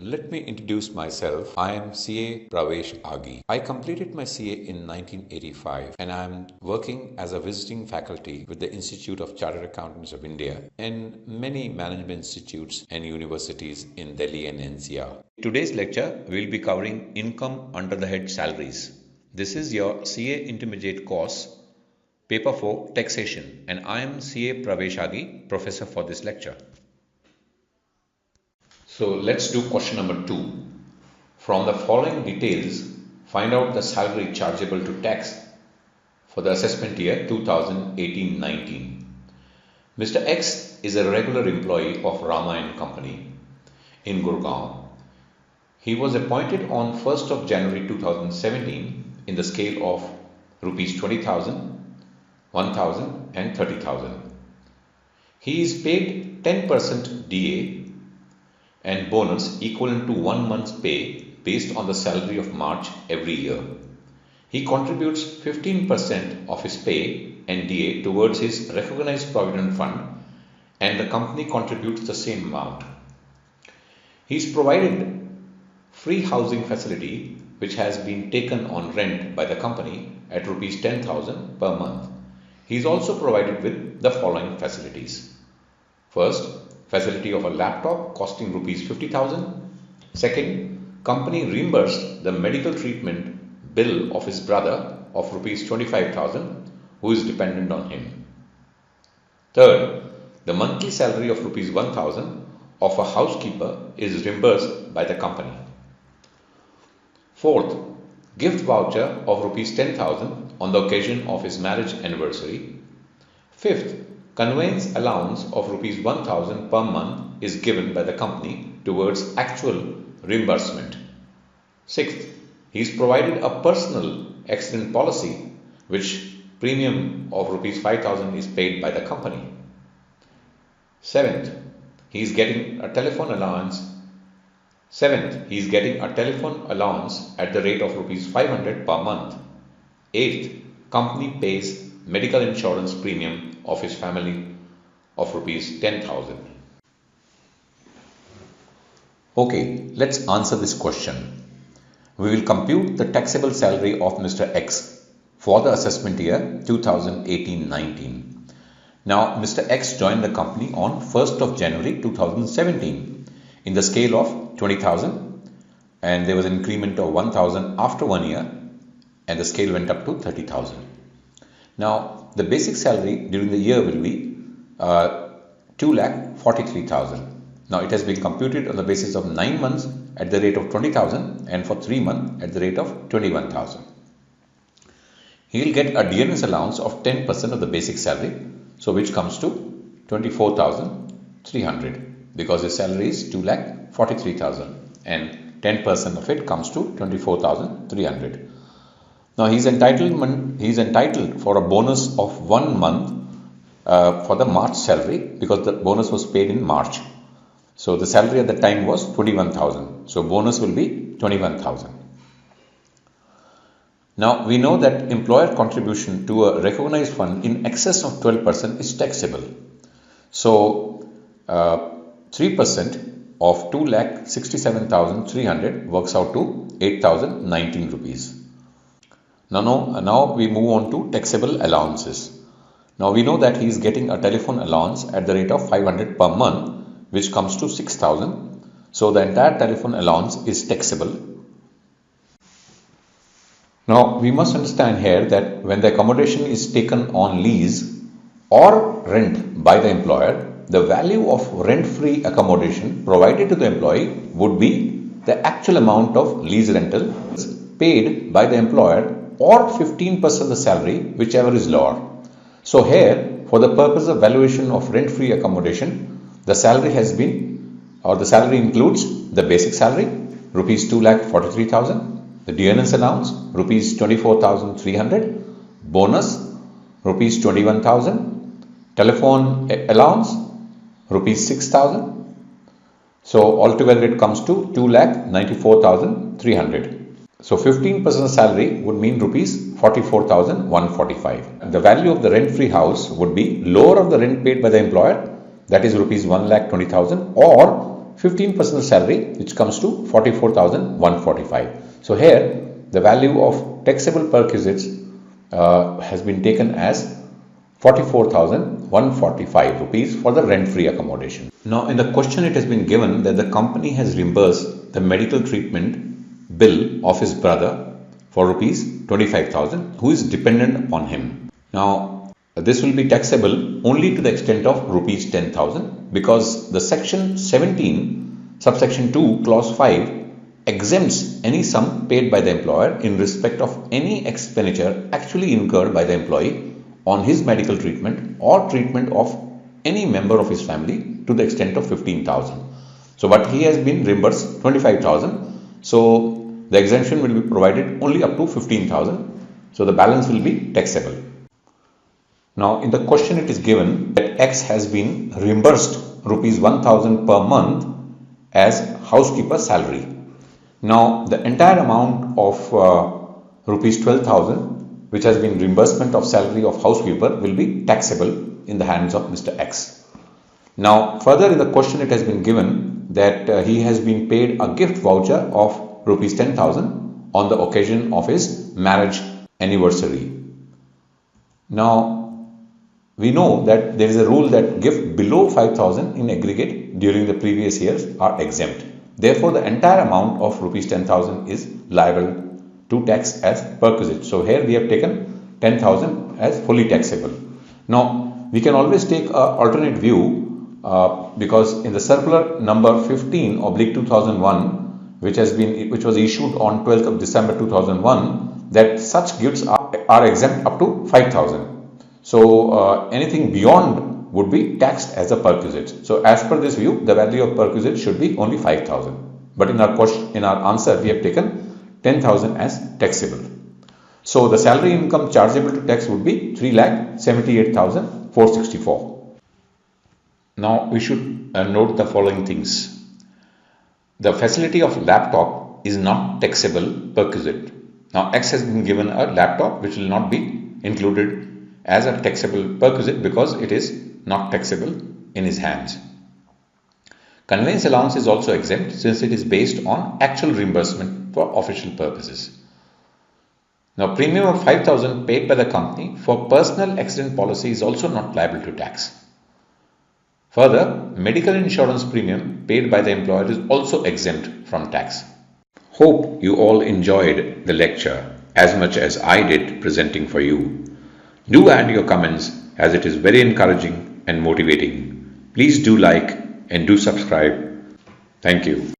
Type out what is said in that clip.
Let me introduce myself. I am CA Parvesh Aghi. I completed my CA in 1985 and I am working as a visiting faculty with the Institute of Chartered Accountants of India and many management institutes and universities in Delhi and NCR. Today's lecture we will be covering income under the head salaries. This is your CA Intermediate course, Paper 4 Taxation, and I am CA Parvesh Aghi, professor for this lecture. So let's do question number 2. From the following details, find out the salary chargeable to tax for the assessment year 2018-19. Mr. X is a regular employee of Rama & Company in Gurgaon. He was appointed on 1st of January 2017 in the scale of rupees 20,000, 1,000 and 30,000. He is paid 10% DA and bonus equivalent to 1 month's pay based on the salary of March every year. He contributes 15% of his pay and DA towards his recognized provident fund and the company contributes the same amount. He is provided free housing facility which has been taken on rent by the company at rupees 10,000 per month. He is also provided with the following facilities. First, facility of a laptop costing rupees 50,000. Second, company reimbursed the medical treatment bill of his brother of rupees 25,000 who is dependent on him. Third, the monthly salary of rupees 1,000 of a housekeeper is reimbursed by the company. Fourth, gift voucher of rupees 10,000 on the occasion of his marriage anniversary. Fifth, conveyance allowance of rupees 1,000 per month is given by the company towards actual reimbursement. Sixth, he is provided a personal accident policy which premium of rupees 5,000 is paid by the company. Seventh, he is getting a telephone allowance. Seventh, he is getting a telephone allowance at the rate of rupees 500 per month. Eighth, company pays medical insurance premium of his family of rupees 10,000. Okay, let's answer this question. We will compute the taxable salary of Mr. X for the assessment year 2018-19. Now, Mr. X joined the company on 1st of January 2017 in the scale of 20,000 and there was an increment of 1,000 after 1 year and the scale went up to 30,000. Now, the basic salary during the year will be 2,43,000. Now, it has been computed on the basis of 9 months at the rate of 20,000 and for 3 months at the rate of 21,000. He will get a DNS allowance of 10% of the basic salary, so which comes to 24,300 because his salary is 2,43,000 and 10% of it comes to 24,300. Now he is entitled for a bonus of 1 month for the March salary because the bonus was paid in March. So the salary at the time was 21,000. So bonus will be 21,000. Now we know that employer contribution to a recognized fund in excess of 12% is taxable. So 3% of 2,67,300 works out to 8,019 rupees. Now we move on to taxable allowances. Now we know that he is getting a telephone allowance at the rate of 500 per month which comes to 6,000. So the entire telephone allowance is taxable. Now we must understand here that when the accommodation is taken on lease or rent by the employer, the value of rent-free accommodation provided to the employee would be the actual amount of lease rental paid by the employer or 15% of the salary, whichever is lower. So here, for the purpose of valuation of rent-free accommodation, the salary includes the basic salary, rupees 2,43,000, the DNS allowance, rupees 24,300, bonus, rupees 21,000, telephone allowance, rupees 6,000. So altogether it comes to 2,94,300. So 15% salary would mean rupees 44,145. The value of the rent-free house would be lower of the rent paid by the employer, that is rupees 1,20,000, or 15% salary, which comes to 44,145. So here the value of taxable perquisites has been taken as 44,145 rupees for the rent-free accommodation. Now in the question it has been given that the company has reimbursed the medical treatment bill of his brother for rupees 25,000 who is dependent upon him. Now this will be taxable only to the extent of rupees 10,000 because the section 17 subsection 2 clause 5 exempts any sum paid by the employer in respect of any expenditure actually incurred by the employee on his medical treatment or treatment of any member of his family to the extent of 15,000. So but he has been reimbursed 25,000. So the exemption will be provided only up to 15,000. So the balance will be taxable. Now in the question it is given that X has been reimbursed rupees 1,000 per month as housekeeper salary. Now the entire amount of rupees 12,000 which has been reimbursement of salary of housekeeper will be taxable in the hands of Mr. X. Now further in the question it has been given that he has been paid a gift voucher of rupees 10,000 on the occasion of his marriage anniversary. Now we know that there is a rule that gift below 5,000 in aggregate during the previous years are exempt. Therefore the entire amount of rupees 10,000 is liable to tax as perquisite. So here we have taken 10,000 as fully taxable. Now we can always take an alternate view because in the circular number 15/2001 which was issued on 12th of December 2001 that such gifts are exempt up to 5,000. So anything beyond would be taxed as a perquisite. So as per this view the value of perquisite should be only 5,000. But in our answer we have taken 10,000 as taxable. So the salary income chargeable to tax would be 3,78,464. Now we should note the following things. The facility of laptop is not taxable perquisite. Now X has been given a laptop which will not be included as a taxable perquisite because it is not taxable in his hands. Conveyance allowance is also exempt since it is based on actual reimbursement for official purposes. Now premium of 5,000 paid by the company for personal accident policy is also not liable to tax. Further, medical insurance premium paid by the employer is also exempt from tax. Hope you all enjoyed the lecture as much as I did presenting for you. Do add your comments as it is very encouraging and motivating. Please do like and do subscribe. Thank you.